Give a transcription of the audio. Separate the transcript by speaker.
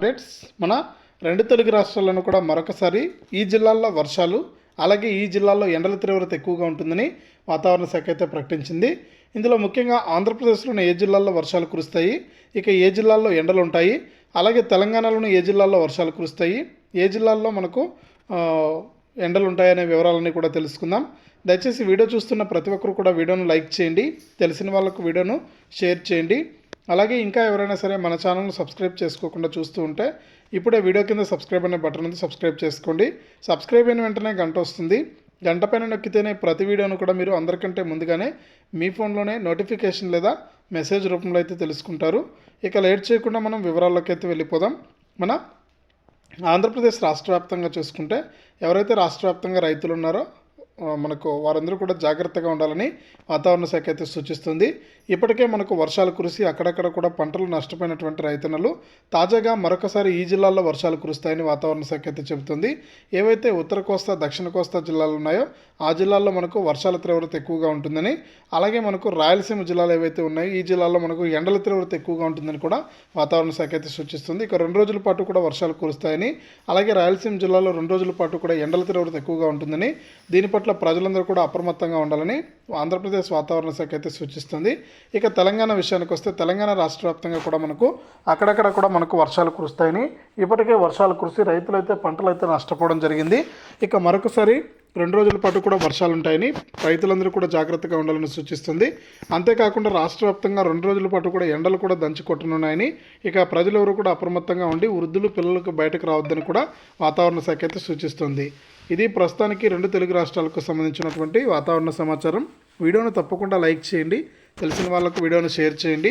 Speaker 1: Updates మన రెండు తెలుగు రాష్ట్రాల్లోనూ కూడా మరొకసారి ఈ జిల్లాల్లో వర్షాలు అలాగే ఈ జిల్లాల్లో ఎండల తీవ్రత ఎక్కువగా ఉంటుందని వాతావరణ శాఖ అయితే ప్రకటించింది. ఇందులో ముఖ్యంగా ఆంధ్రప్రదేశ్లోని ఏ జిల్లాల్లో వర్షాలు కురుస్తాయి, ఇక ఏ జిల్లాల్లో ఎండలు ఉంటాయి, అలాగే తెలంగాణలోని ఏ జిల్లాల్లో వర్షాలు కురుస్తాయి, ఏ జిల్లాల్లో మనకు ఎండలు ఉంటాయనే వివరాలన్నీ కూడా తెలుసుకుందాం. దయచేసి వీడియో చూస్తున్న ప్రతి ఒక్కరు కూడా వీడియోను లైక్ చేయండి, తెలిసిన వాళ్ళకు వీడియోను షేర్ చేయండి. అలాగే ఇంకా ఎవరైనా సరే మన ఛానల్ను సబ్స్క్రైబ్ చేసుకోకుండా చూస్తూ ఉంటే ఇప్పుడే వీడియో కింద సబ్స్క్రైబ్ అనే బటన్ ఉంది, సబ్స్క్రైబ్ చేసుకోండి. సబ్స్క్రైబ్ అయిన వెంటనే గంట వస్తుంది. గంట పైన నొక్కితేనే ప్రతి వీడియోను కూడా మీరు అందరికంటే ముందుగానే మీ ఫోన్లోనే నోటిఫికేషన్ లేదా మెసేజ్ రూపంలో అయితే తెలుసుకుంటారు. ఇక లేట్ చేయకుండా మనం వివరాల్లోకి అయితే వెళ్ళిపోదాం. మన ఆంధ్రప్రదేశ్ రాష్ట్ర వ్యాప్తంగా చూసుకుంటే ఎవరైతే రాష్ట్ర వ్యాప్తంగా రైతులు ఉన్నారో మనకు వారందరూ కూడా జాగ్రత్తగా ఉండాలని వాతావరణ శాఖ అయితే సూచిస్తుంది. ఇప్పటికే మనకు వర్షాలు కురిసి అక్కడక్కడ కూడా పంటలు నష్టపోయినటువంటి రైతన్నలు తాజాగా మరొకసారి ఈ జిల్లాల్లో వర్షాలు కురుస్తాయని వాతావరణ శాఖ అయితే చెబుతుంది. ఏవైతే ఉత్తర కోస్తా దక్షిణ కోస్తా జిల్లాలు ఉన్నాయో ఆ జిల్లాల్లో మనకు వర్షాల తీవ్రత ఎక్కువగా ఉంటుందని, అలాగే మనకు రాయలసీమ జిల్లాలు ఏవైతే ఉన్నాయో ఈ జిల్లాల్లో మనకు ఎండల తీవ్రత ఎక్కువగా ఉంటుందని కూడా వాతావరణ శాఖ అయితే సూచిస్తుంది. ఇక 2 రోజుల పాటు కూడా వర్షాలు కురుస్తాయని, అలాగే రాయలసీమ జిల్లాలో 2 రోజుల పాటు కూడా ఎండల తీవ్రత ఎక్కువగా ఉంటుందని, దీని పట్ల ప్రజలందరూ కూడా అప్రమత్తంగా ఉండాలని ఆంధ్రప్రదేశ్ వాతావరణ శాఖ అయితే సూచిస్తుంది. ఇక తెలంగాణ విషయానికి వస్తే తెలంగాణ రాష్ట్ర వ్యాప్తంగా కూడా మనకు అక్కడక్కడ కూడా మనకు వర్షాలు కురుస్తాయని, ఇప్పటికే వర్షాలు కురిసి రైతులైతే పంటలైతే నష్టపోవడం జరిగింది. ఇక మరొకసారి 2 రోజుల పాటు కూడా వర్షాలు ఉంటాయని రైతులందరూ కూడా జాగ్రత్తగా ఉండాలని సూచిస్తుంది. అంతేకాకుండా రాష్ట్ర వ్యాప్తంగా 2 రోజుల పాటు కూడా ఎండలు కూడా దంచి కొట్టనున్నాయని, ఇక ప్రజలెవరూ కూడా అప్రమత్తంగా ఉండి వృద్ధులు పిల్లలకు బయటకు రావద్దని కూడా వాతావరణ శాఖ అయితే సూచిస్తుంది. ఇది ప్రస్తుతానికి 2 తెలుగు రాష్ట్రాలకు సంబంధించినటువంటి వాతావరణ సమాచారం. వీడియోను తప్పకుండా లైక్ చేయండి, తెలిసిన వాళ్ళకు వీడియోను షేర్ చేయండి.